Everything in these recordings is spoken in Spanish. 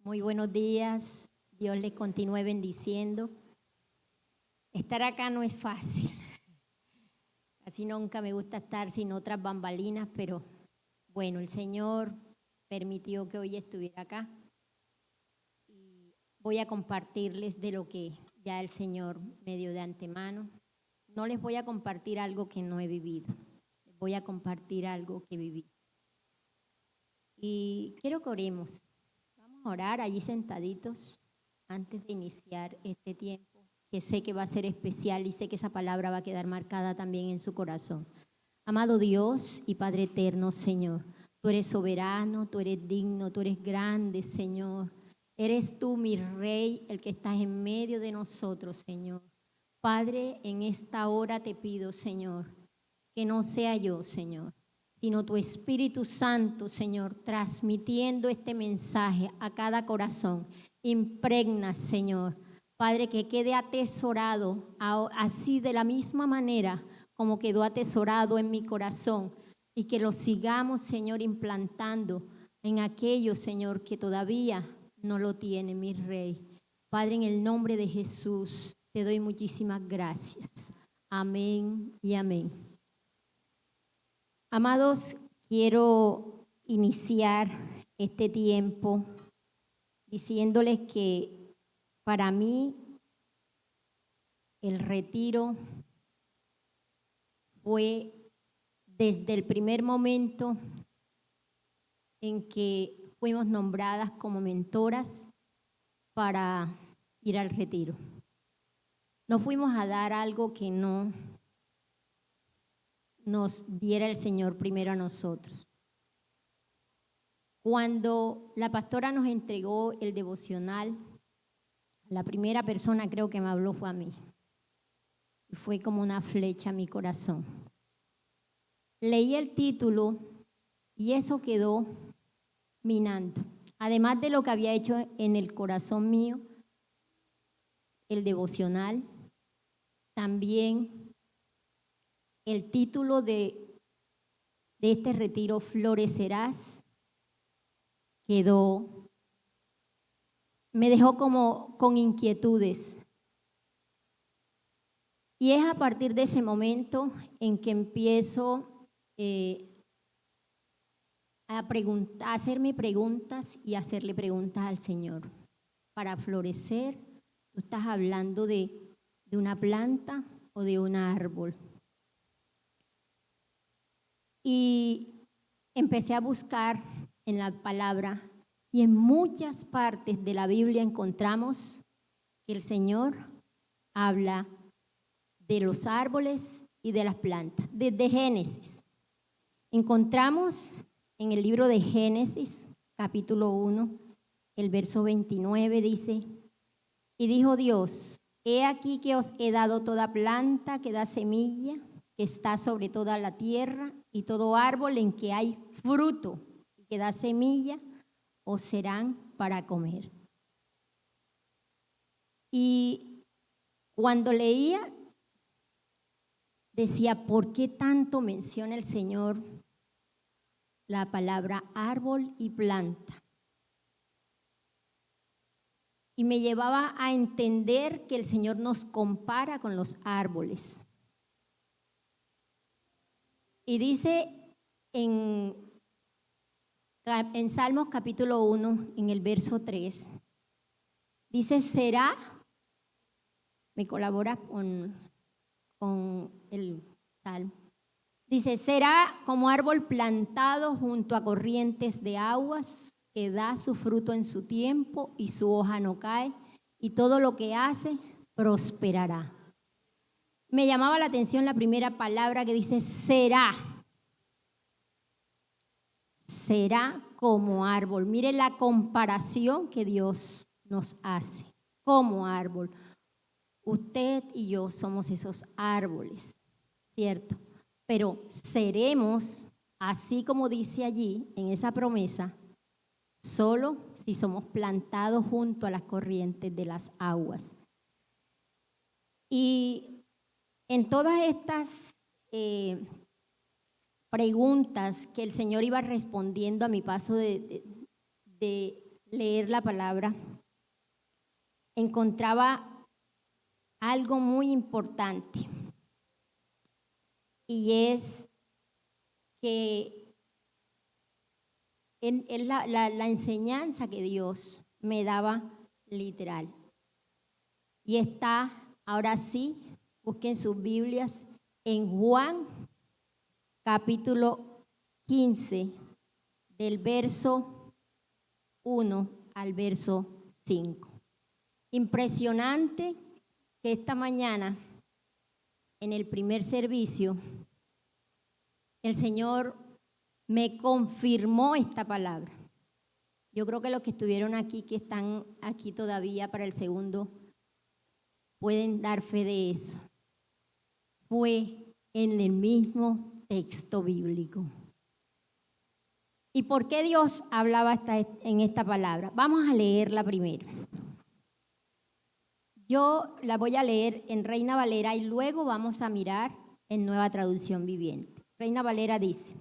Muy buenos días. Dios les continúe bendiciendo. Estar acá no es fácil. Casi nunca me gusta estar sin otras bambalinas, pero bueno, el Señor permitió que hoy estuviera acá. Y voy a compartirles de lo que ya el Señor me dio de antemano. No les voy a compartir algo que no he vivido. Les voy a compartir algo que viví. Y quiero que oremos. Vamos a orar allí sentaditos antes de iniciar este tiempo, que sé que va a ser especial y sé que esa palabra va a quedar marcada también en su corazón. Amado Dios y Padre eterno, Señor, tú eres soberano, tú eres digno, tú eres grande, Señor. Eres tú, mi Rey, el que estás en medio de nosotros, Señor. Padre, en esta hora te pido, Señor, que no sea yo, Señor, sino tu Espíritu Santo, Señor, transmitiendo este mensaje a cada corazón. Impregna, Señor, Padre, que quede atesorado así de la misma manera como quedó atesorado en mi corazón, y que lo sigamos, Señor, implantando en aquellos, Señor, que todavía no lo tiene, mi Rey. Padre, en el nombre de Jesús, te doy muchísimas gracias. Amén y amén. Amados, quiero iniciar este tiempo diciéndoles que para mí el retiro fue desde el primer momento en que fuimos nombradas como mentoras para ir al retiro. No fuimos a dar algo que no nos diera el Señor primero a nosotros. Cuando la pastora nos entregó el devocional, la primera persona creo que me habló fue a mí. Y fue como una flecha a mi corazón. Leí el título y eso quedó minando. Además de lo que había hecho en el corazón mío, el devocional, también el título de este retiro, Florecerás, me dejó como con inquietudes. Y es a partir de ese momento en que empiezo a hacerme preguntas y hacerle preguntas al Señor. Para florecer, ¿tú estás hablando de una planta o de un árbol? Y empecé a buscar en la palabra, y en muchas partes de la Biblia encontramos que el Señor habla de los árboles y de las plantas. Desde Génesis encontramos en el libro de Génesis, capítulo 1, el verso 29 dice: y dijo Dios, he aquí que os he dado toda planta que da semilla, que está sobre toda la tierra, y todo árbol en que hay fruto y que da semilla, os serán para comer. Y cuando leía, decía, ¿por qué tanto menciona el Señor la palabra árbol y planta? Y me llevaba a entender que el Señor nos compara con los árboles. Y dice en Salmos capítulo 1, en el verso 3, dice, será, me colabora con el salmo, dice, será como árbol plantado junto a corrientes de aguas, que da su fruto en su tiempo y su hoja no cae, y todo lo que hace prosperará. Me llamaba la atención la primera palabra que dice será. Será como árbol. Mire la comparación que Dios nos hace como árbol. Usted y yo somos esos árboles, ¿cierto? Pero seremos, así como dice allí en esa promesa, solo si somos plantados junto a las corrientes de las aguas. Y en todas estas preguntas que el Señor iba respondiendo a mi paso de leer la palabra, encontraba algo muy importante, y es que es la enseñanza que Dios me daba literal. Y está, ahora sí, busquen sus Biblias, en Juan capítulo 15, del verso 1 al verso 5. Impresionante que esta mañana, en el primer servicio, el Señor me confirmó esta palabra. Yo creo que los que estuvieron aquí, que están aquí todavía para el segundo, pueden dar fe de eso. Fue en el mismo texto bíblico. ¿Y por qué Dios hablaba en esta palabra? Vamos a leerla primero. Yo la voy a leer en Reina Valera y luego vamos a mirar en Nueva Traducción Viviente. Reina Valera dice: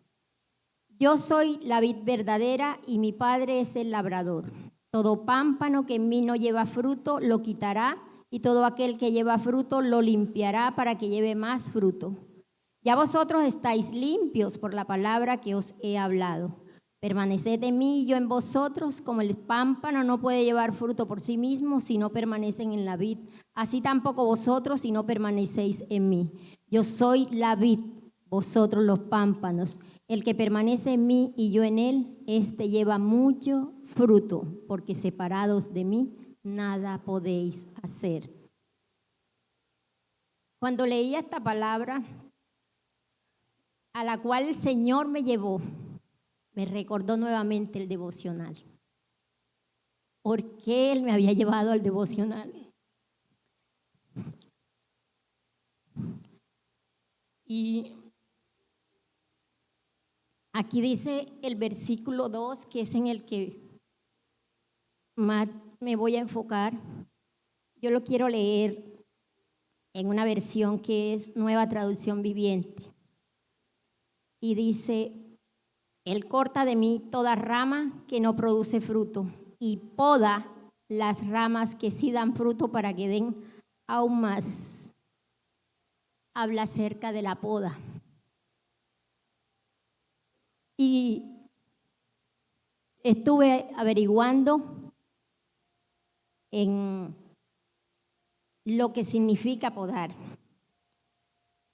yo soy la vid verdadera y mi Padre es el labrador. Todo pámpano que en mí no lleva fruto lo quitará, y todo aquel que lleva fruto lo limpiará para que lleve más fruto. Ya vosotros estáis limpios por la palabra que os he hablado. Permaneced en mí y yo en vosotros, como el pámpano no puede llevar fruto por sí mismo si no permanecen en la vid, así tampoco vosotros si no permanecéis en mí. Yo soy la vid, vosotros los pámpanos. El que permanece en mí y yo en él, éste lleva mucho fruto, porque separados de mí nada podéis hacer. Cuando leía esta palabra, a la cual el Señor me llevó, me recordó nuevamente el devocional. ¿Por qué Él me había llevado al devocional? Y aquí dice el versículo 2, que es en el que más me voy a enfocar. Yo lo quiero leer en una versión que es Nueva Traducción Viviente. Y dice: Él corta de mí toda rama que no produce fruto y poda las ramas que sí dan fruto para que den aún más. Habla acerca de la poda. Y estuve averiguando en lo que significa podar.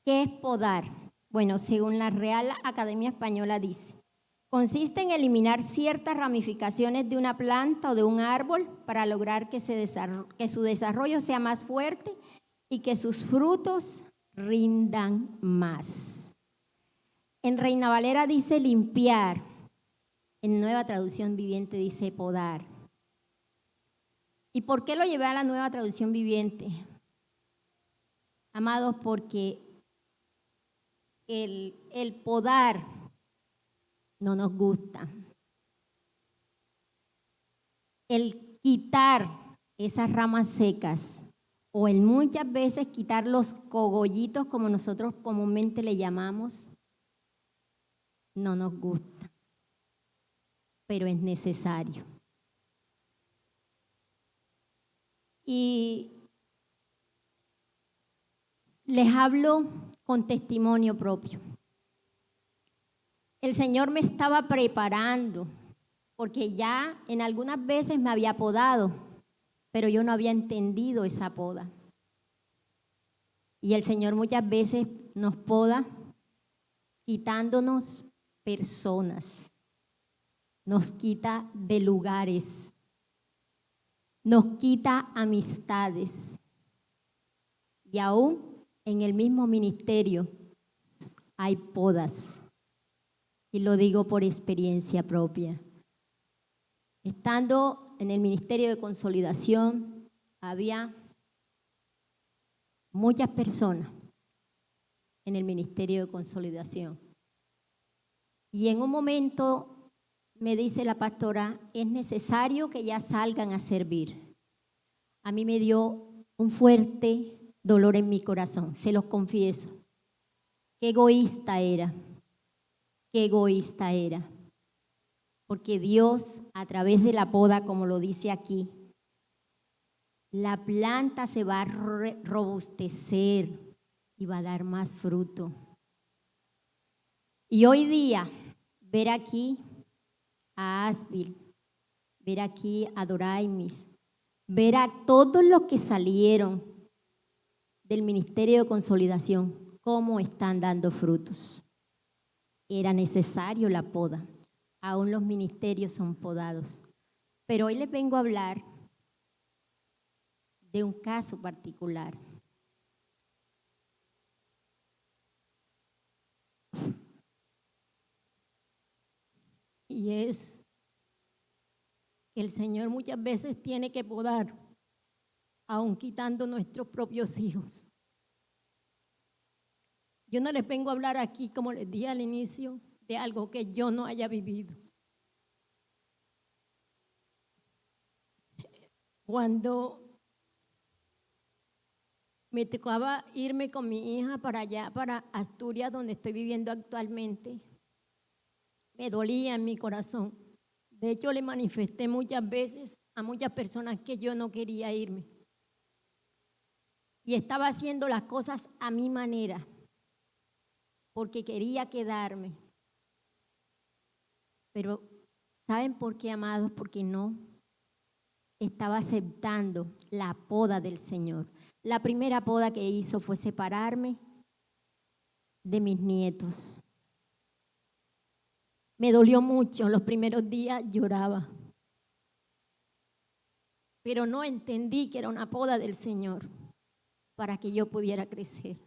¿Qué es podar? Bueno, según la Real Academia Española dice: consiste en eliminar ciertas ramificaciones de una planta o de un árbol para lograr que su desarrollo sea más fuerte y que sus frutos rindan más. En Reina Valera dice limpiar, en Nueva Traducción Viviente dice podar. ¿Y por qué lo llevé a la Nueva Traducción Viviente? Amados, porque el podar no nos gusta. El quitar esas ramas secas, o el muchas veces quitar los cogollitos, como nosotros comúnmente le llamamos, no nos gusta, pero es necesario. Y les hablo con testimonio propio. El Señor me estaba preparando, porque ya en algunas veces me había podado, pero yo no había entendido esa poda. Y el Señor muchas veces nos poda quitándonos personas, nos quita de lugares, nos quita amistades. Y aún en el mismo ministerio hay podas. Y lo digo por experiencia propia. Estando en el Ministerio de Consolidación, había muchas personas en el Ministerio de Consolidación. Y en un momento me dice la pastora: es necesario que ya salgan a servir. A mí me dio un fuerte dolor en mi corazón, se los confieso. Qué egoísta era. Qué egoísta era. Porque Dios, a través de la poda, como lo dice aquí, la planta se va a robustecer y va a dar más fruto. Y hoy día, ver aquí a Asbil, ver aquí a Doraimis, ver a todos los que salieron del Ministerio de Consolidación, cómo están dando frutos. Era necesario la poda. Aún los ministerios son podados. Pero hoy les vengo a hablar de un caso particular. Y es que el Señor muchas veces tiene que podar, aun quitando nuestros propios hijos. Yo no les vengo a hablar aquí, como les dije al inicio, de algo que yo no haya vivido. Cuando me tocaba irme con mi hija para allá, para Asturias, donde estoy viviendo actualmente, me dolía en mi corazón. De hecho, le manifesté muchas veces a muchas personas que yo no quería irme. Y estaba haciendo las cosas a mi manera, porque quería quedarme. Pero, ¿saben por qué, amados? Porque no estaba aceptando la poda del Señor. La primera poda que hizo fue separarme de mis nietos. Me dolió mucho, los primeros días lloraba. Pero no entendí que era una poda del Señor para que yo pudiera crecer.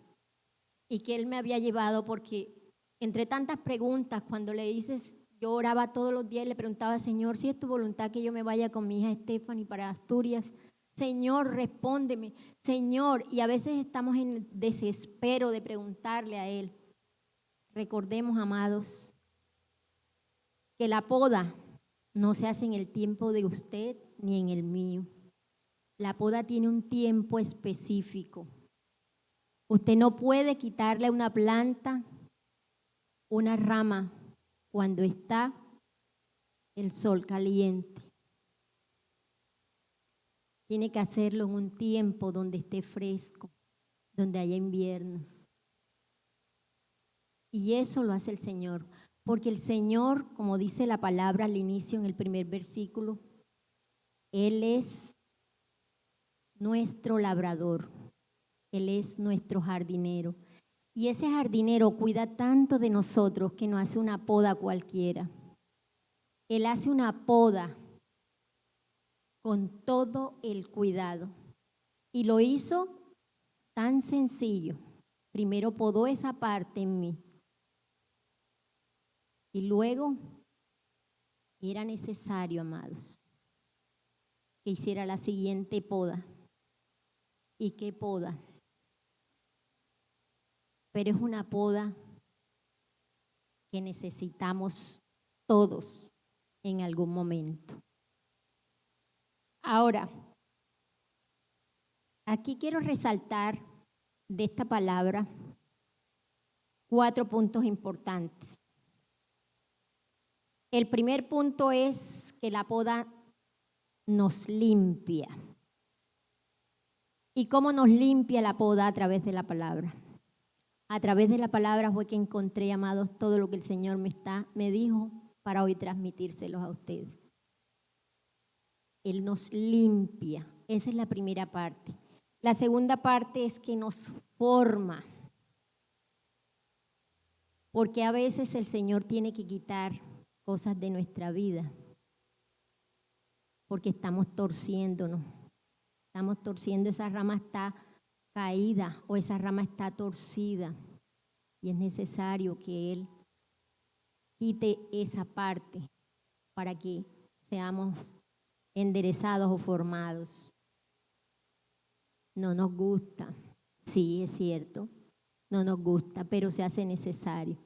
Y que Él me había llevado porque entre tantas preguntas, cuando le dices, yo oraba todos los días y le preguntaba, Señor, si es tu voluntad que yo me vaya con mi hija Stephanie para Asturias, Señor, respóndeme, Señor. Y a veces estamos en desespero de preguntarle a Él. Recordemos, amados, que la poda no se hace en el tiempo de usted ni en el mío. La poda tiene un tiempo específico. Usted no puede quitarle a una planta una rama cuando está el sol caliente. Tiene que hacerlo en un tiempo donde esté fresco, donde haya invierno. Y eso lo hace el Señor, porque el Señor, como dice la palabra al inicio en el primer versículo, Él es nuestro labrador, Él es nuestro jardinero. Y ese jardinero cuida tanto de nosotros que no hace una poda cualquiera. Él hace una poda con todo el cuidado. Y lo hizo tan sencillo. Primero podó esa parte en mí. Y luego era necesario, amados, que hiciera la siguiente poda. ¿Y qué poda? Pero es una poda que necesitamos todos en algún momento. Ahora, aquí quiero resaltar de esta palabra 4 puntos importantes. El primer punto es que la poda nos limpia. ¿Y cómo nos limpia la poda? A través de la palabra. A través de la palabra fue que encontré, amados, todo lo que el Señor me dijo para hoy transmitírselos a ustedes. Él nos limpia. Esa es la primera parte. La segunda parte es que nos forma. Porque a veces el Señor tiene que quitar cosas de nuestra vida. Porque estamos torciéndonos. Estamos torciendo, esa rama está caída o esa rama está torcida. Y es necesario que Él quite esa parte para que seamos enderezados o formados. No nos gusta, sí, es cierto, no nos gusta, pero se hace necesario.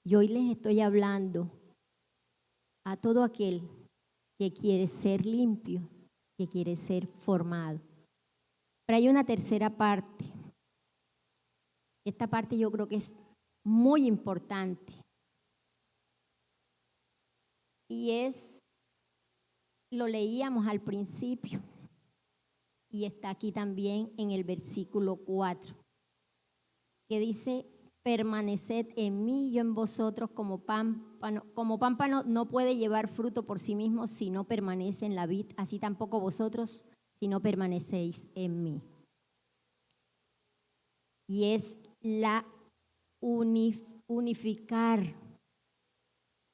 Y hoy les estoy hablando a todo aquel que quiere ser limpio, que quiere ser formado. Pero hay una tercera parte. Esta parte yo creo que es muy importante. Y lo leíamos al principio y está aquí también en el versículo 4, que dice: permaneced en mí, yo en vosotros, como pámpano no puede llevar fruto por sí mismo si no permanece en la vid, así tampoco vosotros si no permanecéis en mí. Y es la unificar.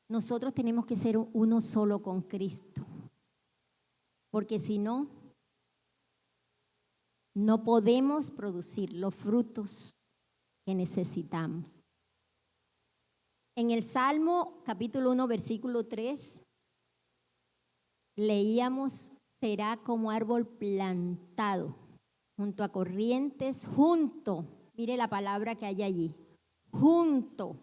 Nosotros tenemos que ser uno solo con Cristo, porque si no, no podemos producir los frutos que necesitamos. En el Salmo capítulo 1, versículo 3, leíamos: será como árbol plantado junto a corrientes, mire la palabra que hay allí, junto.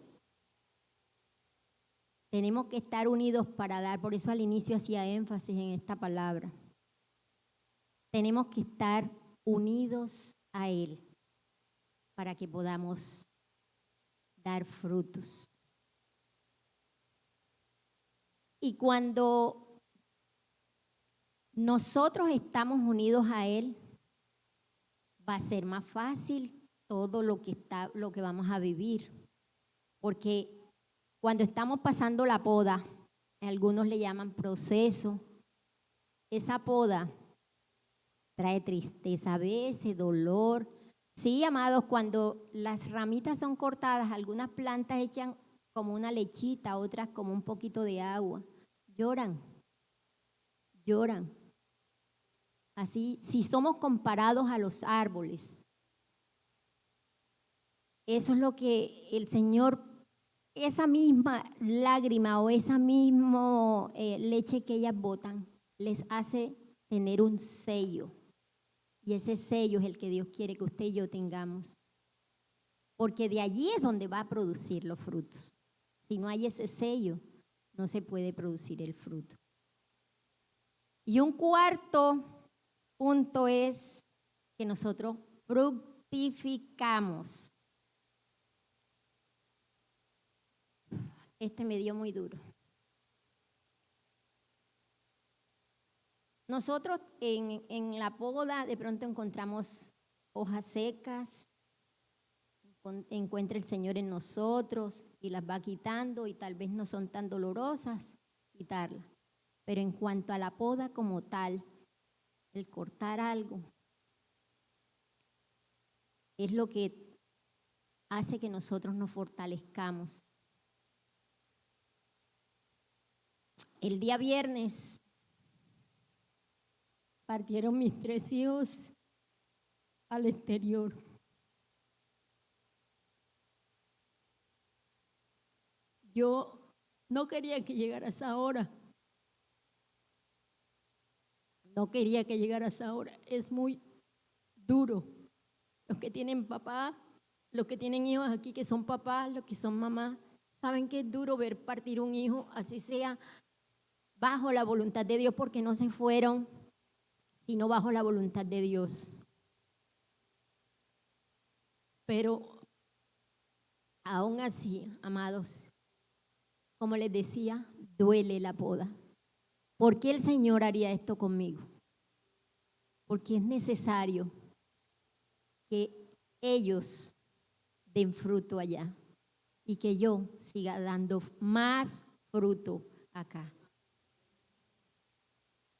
Tenemos que estar unidos para dar, por eso al inicio hacía énfasis en esta palabra. Tenemos que estar unidos a Él para que podamos dar frutos. Y cuando nosotros estamos unidos a Él, va a ser más fácil todo lo que vamos a vivir. Porque cuando estamos pasando la poda, algunos le llaman proceso, esa poda trae tristeza a veces, dolor. Sí, amados, cuando las ramitas son cortadas, algunas plantas echan como una lechita, otras como un poquito de agua. Lloran. Así, si somos comparados a los árboles, eso es lo que el Señor, esa misma lágrima o esa misma leche que ellas botan, les hace tener un sello. Y ese sello es el que Dios quiere que usted y yo tengamos. Porque de allí es donde va a producir los frutos. Si no hay ese sello, no se puede producir el fruto. Y un cuarto punto es que nosotros fructificamos. Este me dio muy duro. Nosotros en la poda de pronto encontramos hojas secas, encuentra el Señor en nosotros y las va quitando y tal vez no son tan dolorosas, quitarlas. Pero en cuanto a la poda como tal, el cortar algo, es lo que hace que nosotros nos fortalezcamos. El día viernes partieron mis 3 hijos al exterior. Yo no quería que llegara esa hora. Es muy duro. Los que tienen papá, los que tienen hijos aquí que son papás, los que son mamás, saben que es duro ver partir un hijo, así sea bajo la voluntad de Dios, porque no se fueron, sino bajo la voluntad de Dios. Pero aún así, amados, como les decía, duele la poda. ¿Por qué el Señor haría esto conmigo? Porque es necesario que ellos den fruto allá y que yo siga dando más fruto acá.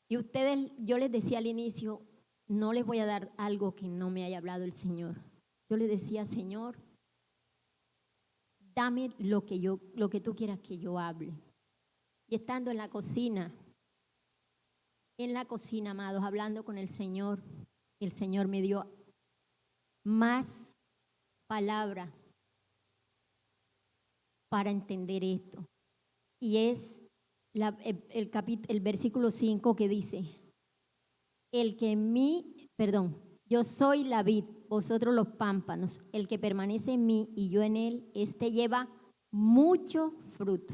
Y ustedes, yo les decía al inicio, no les voy a dar algo que no me haya hablado el Señor. Yo les decía: Señor, dame lo que tú quieras que yo hable. Y estando en la cocina, amados, hablando con el Señor me dio más palabra para entender esto. Y es el versículo 5 que dice: yo soy la vid, vosotros los pámpanos, el que permanece en mí y yo en él, este lleva mucho fruto.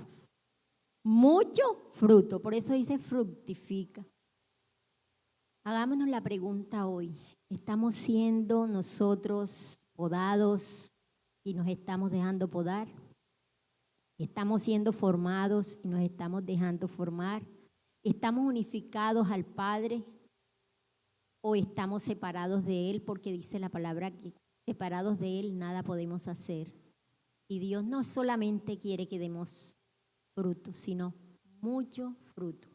Mucho fruto, por eso dice fructifica. Hagámonos la pregunta hoy: ¿estamos siendo nosotros podados y nos estamos dejando podar? Estamos siendo formados y nos estamos dejando formar. ¿Estamos unificados al Padre o estamos separados de Él? Porque dice la palabra que separados de Él nada podemos hacer. Y Dios no solamente quiere que demos fruto, sino mucho fruto.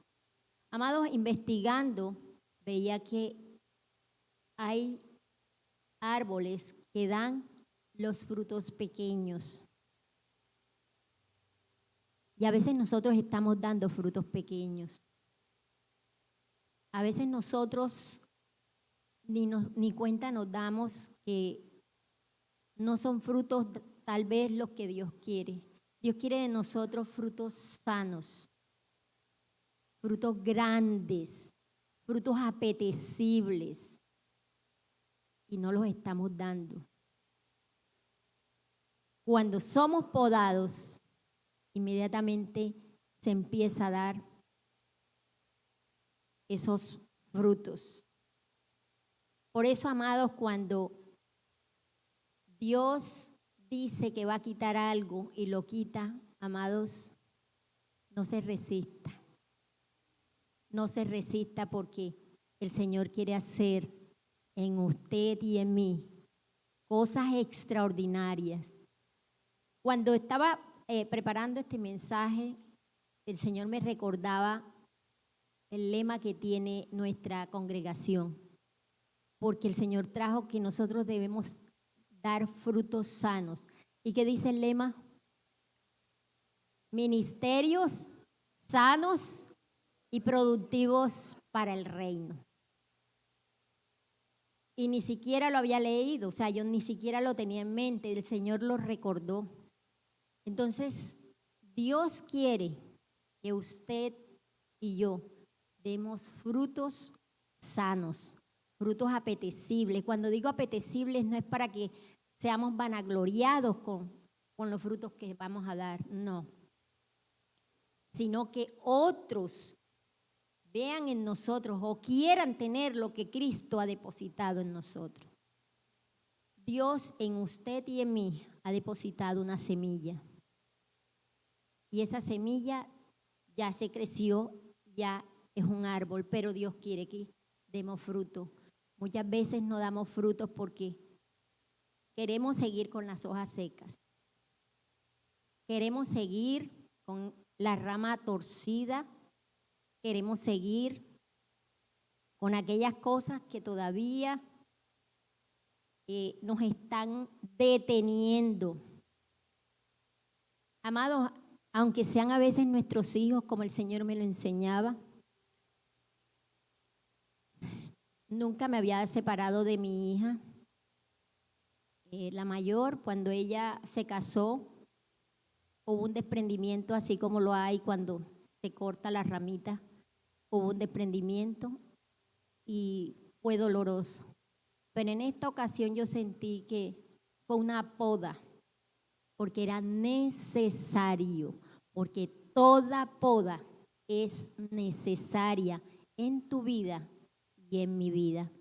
Amados, investigando, veía que hay árboles que dan los frutos pequeños. Y a veces nosotros estamos dando frutos pequeños. A veces nosotros ni cuenta nos damos que no son frutos tal vez los que Dios quiere. Dios quiere de nosotros frutos sanos, frutos grandes, frutos apetecibles. Y no los estamos dando. Cuando somos podados, inmediatamente se empieza a dar esos frutos. Por eso, amados, cuando Dios dice que va a quitar algo y lo quita, amados, no se resista. No se resista porque el Señor quiere hacer en usted y en mí cosas extraordinarias. Cuando estaba preparando este mensaje, el Señor me recordaba el lema que tiene nuestra congregación, porque el Señor trajo que nosotros debemos dar frutos sanos. ¿Y qué dice el lema? Ministerios sanos y productivos para el reino. Y ni siquiera lo había leído, o sea, yo ni siquiera lo tenía en mente, el Señor lo recordó. Entonces, Dios quiere que usted y yo demos frutos sanos, frutos apetecibles. Cuando digo apetecibles no es para que seamos vanagloriados con los frutos que vamos a dar, no. Sino que otros vean en nosotros o quieran tener lo que Cristo ha depositado en nosotros. Dios en usted y en mí ha depositado una semilla. Y esa semilla ya se creció, ya es un árbol, pero Dios quiere que demos fruto. Muchas veces no damos frutos porque queremos seguir con las hojas secas. Queremos seguir con la rama torcida. Queremos seguir con aquellas cosas que todavía nos están deteniendo. Amados, aunque sean a veces nuestros hijos, como el Señor me lo enseñaba, nunca me había separado de mi hija. La mayor, cuando ella se casó, hubo un desprendimiento, así como lo hay cuando se corta la ramita. Hubo un desprendimiento y fue doloroso. Pero en esta ocasión yo sentí que fue una poda, porque era necesario, porque toda poda es necesaria en tu vida y en mi vida.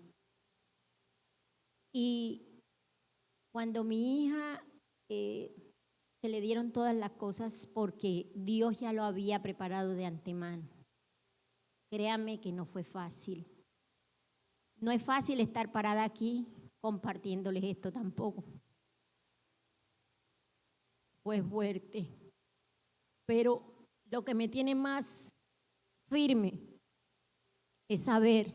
Y cuando mi hija se le dieron todas las cosas porque Dios ya lo había preparado de antemano. Créanme que no fue fácil. No es fácil estar parada aquí compartiéndoles esto tampoco. Fue fuerte. Pero lo que me tiene más firme es saber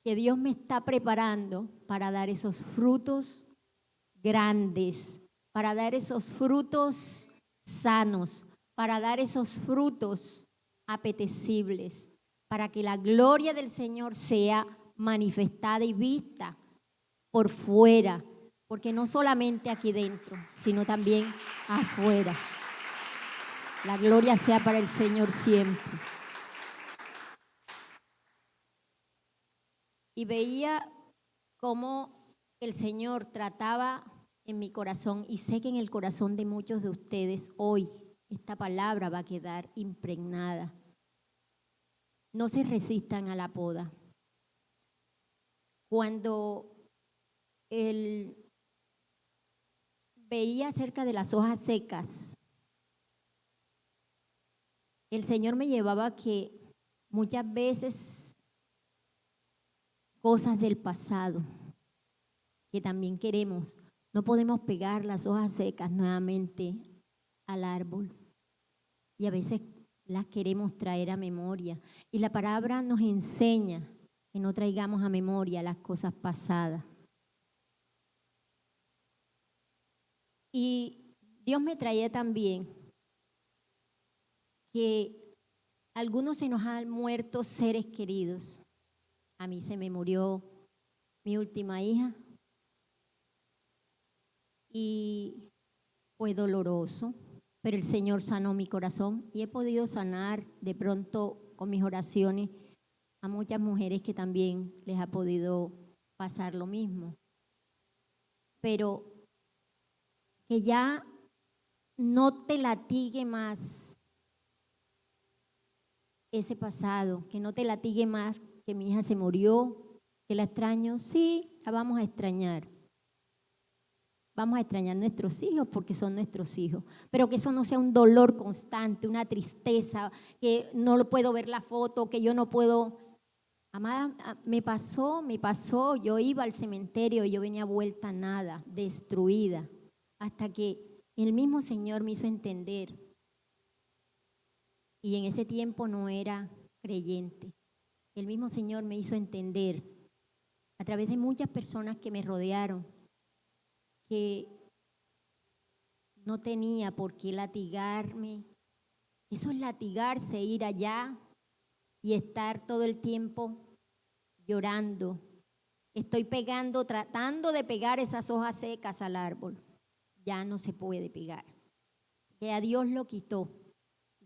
que Dios me está preparando para dar esos frutos grandes, para dar esos frutos sanos, para dar esos frutos apetecibles, para que la gloria del Señor sea manifestada y vista por fuera, porque no solamente aquí dentro, sino también afuera. La gloria sea para el Señor siempre. Y veía cómo el Señor trataba en mi corazón, y sé que en el corazón de muchos de ustedes hoy esta palabra va a quedar impregnada. No se resistan a la poda. Cuando veía acerca de las hojas secas, el Señor me llevaba a que muchas veces cosas del pasado que también queremos, no podemos pegar las hojas secas nuevamente al árbol. Y a veces las queremos traer a memoria. Y la palabra nos enseña que no traigamos a memoria las cosas pasadas. Y Dios me traía también que algunos se nos han muerto seres queridos. A mí se me murió mi última hija y fue doloroso, pero el Señor sanó mi corazón y he podido sanar de pronto con mis oraciones a muchas mujeres que también les ha podido pasar lo mismo. Pero que ya no te latigue más ese pasado, que no te latigue más que mi hija se murió, que la extraño. Sí, la vamos a extrañar. Vamos a extrañar a nuestros hijos porque son nuestros hijos, pero que eso no sea un dolor constante, una tristeza, que no lo puedo ver la foto, que yo no puedo. Amada, me pasó, yo iba al cementerio y yo venía vuelta a nada, destruida, hasta que el mismo Señor me hizo entender. Y en ese tiempo no era creyente. El mismo Señor me hizo entender a través de muchas personas que me rodearon que no tenía por qué latigarme. Eso es latigarse, ir allá y estar todo el tiempo llorando. Estoy tratando de pegar esas hojas secas al árbol. Ya no se puede pegar. Que a Dios lo quitó.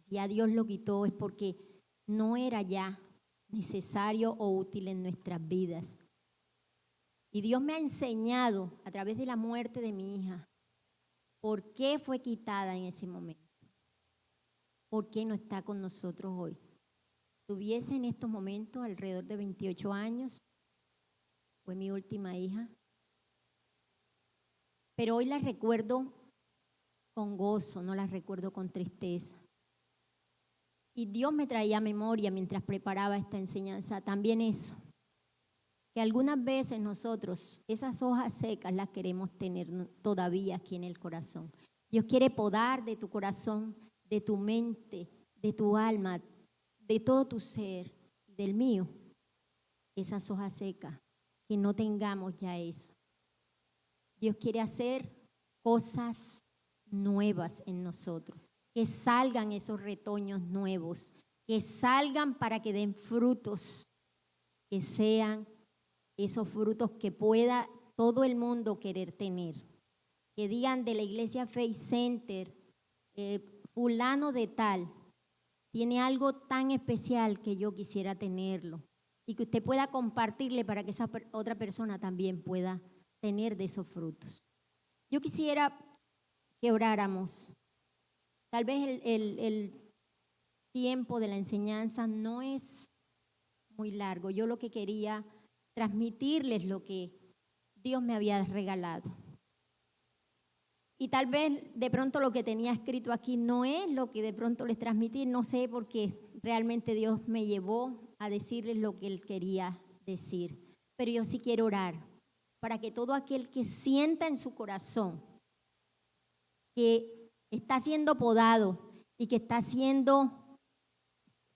Si a Dios lo quitó es porque no era ya necesario o útil en nuestras vidas. Y Dios me ha enseñado a través de la muerte de mi hija por qué fue quitada en ese momento. ¿Por qué no está con nosotros hoy? Tuviese en estos momentos alrededor de 28 años. Fue mi última hija. Pero hoy la recuerdo con gozo, no la recuerdo con tristeza. Y Dios me traía a memoria mientras preparaba esta enseñanza también eso. Que algunas veces nosotros esas hojas secas las queremos tener todavía aquí en el corazón. Dios quiere podar de tu corazón, de tu mente, de tu alma, de todo tu ser, del mío, esas hojas secas, que no tengamos ya eso. Dios quiere hacer cosas nuevas en nosotros, que salgan esos retoños nuevos, que salgan para que den frutos, que sean esos frutos que pueda todo el mundo querer tener. Que digan de la iglesia Faith Center, fulano de tal, tiene algo tan especial que yo quisiera tenerlo. Y que usted pueda compartirle para que esa otra persona también pueda tener de esos frutos. Yo quisiera que oráramos. Tal vez el tiempo de la enseñanza no es muy largo. Yo lo que quería transmitirles lo que Dios me había regalado. Y tal vez de pronto lo que tenía escrito aquí no es lo que de pronto les transmití, no sé, porque realmente Dios me llevó a decirles lo que Él quería decir. Pero yo sí quiero orar para que todo aquel que sienta en su corazón que está siendo podado y que está siendo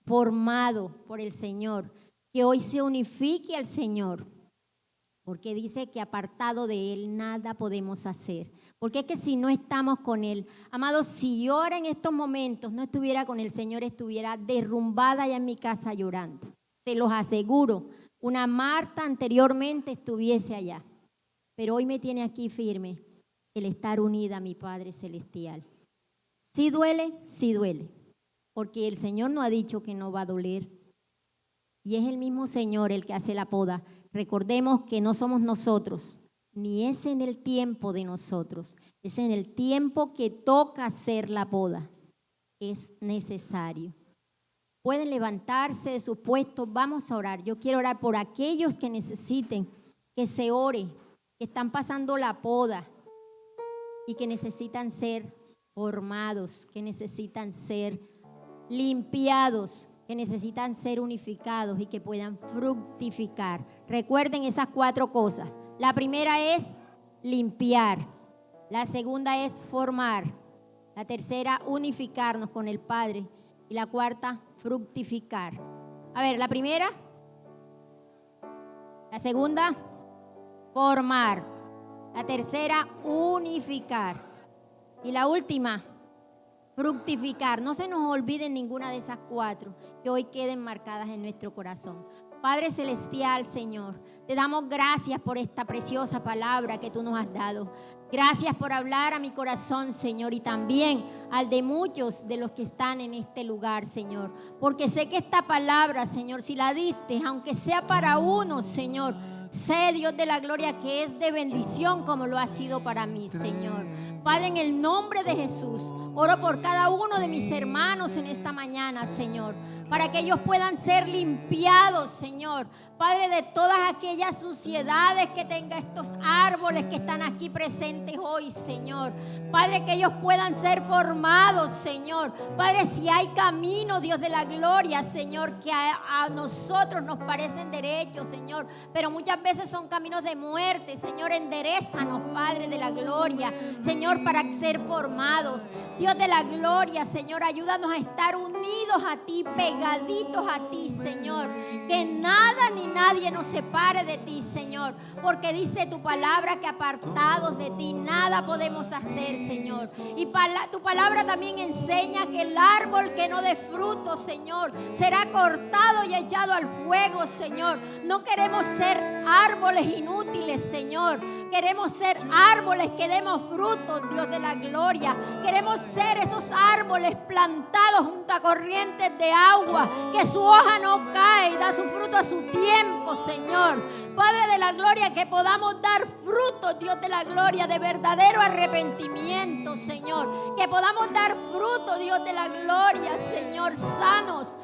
formado por el Señor, que hoy se unifique al Señor, porque dice que apartado de Él nada podemos hacer. Porque es que si no estamos con Él, amados, si yo ahora en estos momentos no estuviera con el Señor, estuviera derrumbada ya en mi casa llorando. Se los aseguro, una Marta anteriormente estuviese allá, pero hoy me tiene aquí firme el estar unida a mi Padre Celestial. Sí duele, porque el Señor no ha dicho que no va a doler. Y es el mismo Señor el que hace la poda. Recordemos que no somos nosotros, ni es en el tiempo de nosotros, es en el tiempo que toca hacer la poda. Es necesario. Pueden levantarse de sus puestos, vamos a orar. Yo quiero orar por aquellos que necesiten que se ore, que están pasando la poda y que necesitan ser formados, que necesitan ser limpiados, que necesitan ser unificados y que puedan fructificar. Recuerden esas 4 cosas. La primera es limpiar. La segunda es formar. La tercera, unificarnos con el Padre. Y la cuarta, fructificar. A ver, la primera. La segunda, formar. La tercera, unificar. Y la última, fructificar. No se nos olviden ninguna de esas 4, que hoy queden marcadas en nuestro corazón. Padre Celestial, Señor, te damos gracias por esta preciosa palabra que tú nos has dado. Gracias por hablar a mi corazón, Señor, y también al de muchos de los que están en este lugar, Señor. Porque sé que esta palabra, Señor, si la diste, aunque sea para uno, Señor, sé, Dios de la gloria, que es de bendición como lo ha sido para mí, Señor. Padre, en el nombre de Jesús, oro por cada uno de mis hermanos en esta mañana, Señor, para que ellos puedan ser limpiados, Señor. Padre, de todas aquellas suciedades que tenga estos árboles que están aquí presentes hoy, Señor. Padre, que ellos puedan ser formados, Señor. Padre, si hay camino, Dios de la gloria, Señor, que a nosotros nos parecen derechos, Señor, pero muchas veces son caminos de muerte, Señor, enderézanos, Padre de la gloria, Señor, para ser formados. Dios de la gloria, Señor, ayúdanos a estar unidos a ti, pegaditos a ti, Señor. Que nada ni nadie nos separe de ti, Señor, porque dice tu palabra que apartados de ti nada podemos hacer, Señor. Y tu palabra también enseña que el árbol que no dé fruto, Señor, será cortado y echado al fuego, Señor. No queremos ser árboles inútiles, Señor. Queremos ser árboles que demos frutos, Dios de la gloria. Queremos ser esos árboles plantados junto a corrientes de agua, que su hoja no cae y da su fruto a su tiempo, Señor. Padre de la gloria, que podamos dar frutos, Dios de la gloria, de verdadero arrepentimiento, Señor. Que podamos dar frutos, Dios de la gloria, Señor, sanos.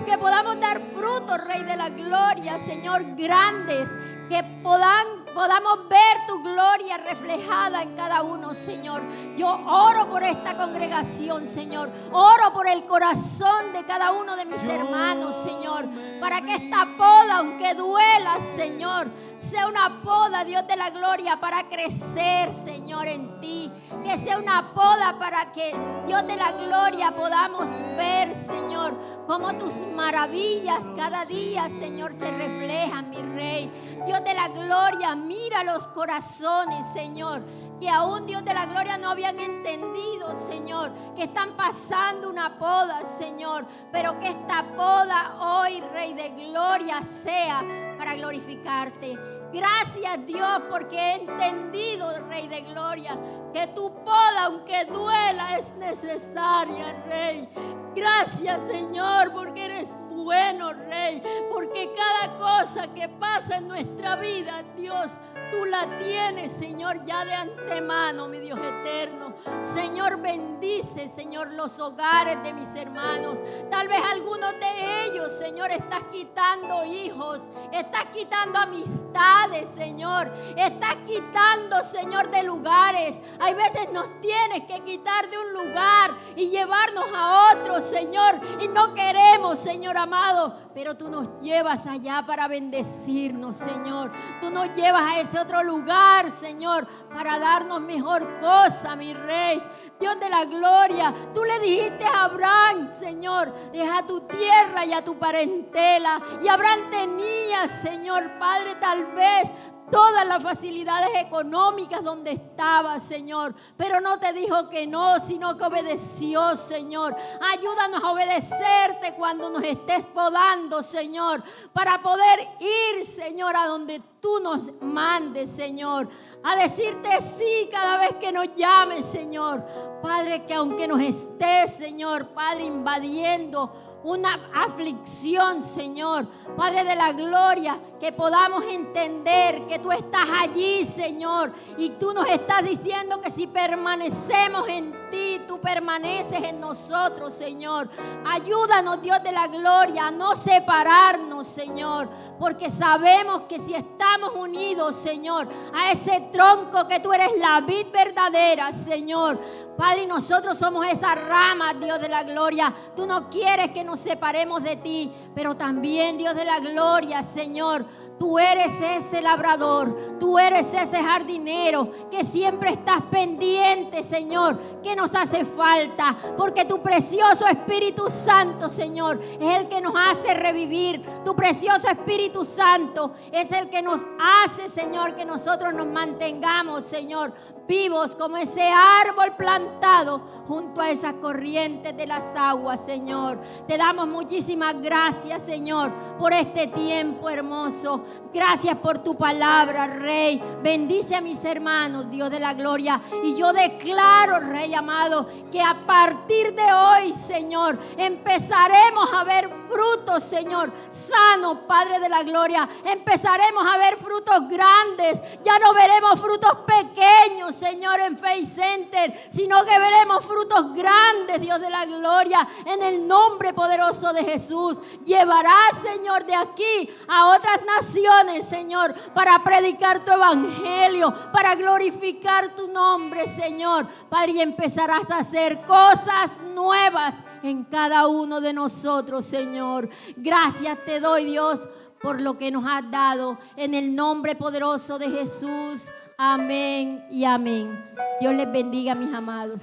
Que podamos dar frutos, Rey de la gloria, Señor, grandes. Que podamos ver tu gloria reflejada en cada uno, Señor. Yo oro por esta congregación, Señor. Oro por el corazón de cada uno de mis hermanos, Señor, para que esta poda, aunque duela, Señor, sea una poda, Dios de la gloria, para crecer, Señor, en ti. Que sea una poda para que, Dios de la gloria, podamos ver, Señor, cómo tus maravillas cada día, Señor, se reflejan, mi Rey. Dios de la gloria, mira los corazones, Señor, que aún, Dios de la gloria, no habían entendido, Señor, que están pasando una poda, Señor, pero que esta poda hoy, Rey de gloria, sea para glorificarte. Gracias, Dios, porque he entendido, Rey de gloria, que tu poda, aunque duela, es necesaria, Rey. Gracias, Señor, porque eres bueno, Rey, porque cada cosa que pasa en nuestra vida, Dios, tú la tienes, Señor, ya de antemano, mi Dios eterno. Señor, bendice, Señor, los hogares de mis hermanos. Tal vez algunos de ellos, Señor, estás quitando hijos, estás quitando amistades, Señor, estás quitando, Señor, de lugares. Hay veces nos tienes que quitar de un lugar y llevarnos a otro, Señor, y no queremos, Señor amado, pero tú nos llevas allá para bendecirnos, Señor. Tú nos llevas a ese otro lugar, Señor, para darnos mejor cosa, mi Rey. Dios de la gloria, tú le dijiste a Abraham, Señor, deja tu tierra y a tu parentela. Y Abraham tenía, Señor, Padre, tal vez todas las facilidades económicas donde estaba, Señor, pero no te dijo que no, sino que obedeció, Señor. Ayúdanos a obedecerte cuando nos estés podando, Señor, para poder ir, Señor, a donde tú nos mandes, Señor, a decirte sí cada vez que nos llames, Señor. Padre, que aunque nos estés, Señor, Padre, invadiendo una aflicción, Señor, Padre de la gloria, que podamos entender que tú estás allí, Señor, y tú nos estás diciendo que si permanecemos en ti, tú permaneces en nosotros, Señor. Ayúdanos, Dios de la gloria, a no separarnos, Señor, porque sabemos que si estamos unidos, Señor, a ese tronco que tú eres la vid verdadera, Señor, Padre, y nosotros somos esa rama, Dios de la gloria. Tú no quieres que nos separemos de ti, pero también, Dios de la gloria, Señor, tú eres ese labrador, tú eres ese jardinero que siempre estás pendiente, Señor, que nos hace falta, porque tu precioso Espíritu Santo, Señor, es el que nos hace revivir. Tu precioso Espíritu Santo es el que nos hace, Señor, que nosotros nos mantengamos, Señor, vivos como ese árbol plantado junto a esas corrientes de las aguas, Señor. Te damos muchísimas gracias, Señor, por este tiempo hermoso. Gracias por tu palabra, Rey. Bendice a mis hermanos, Dios de la gloria. Y yo declaro, Rey amado, que a partir de hoy, Señor, empezaremos a ver frutos, Señor, sanos, Padre de la gloria. Empezaremos a ver frutos grandes. Ya no veremos frutos pequeños, Señor, en Faith Center, sino que veremos frutos grandes, Dios de la gloria, en el nombre poderoso de Jesús. Llevarás, Señor, de aquí a otras naciones, Señor, para predicar tu evangelio, para glorificar tu nombre, Señor, Padre, y empezarás a hacer cosas nuevas en cada uno de nosotros, Señor. Gracias te doy, Dios, por lo que nos has dado, en el nombre poderoso de Jesús. Amén y amén. Dios les bendiga, mis amados.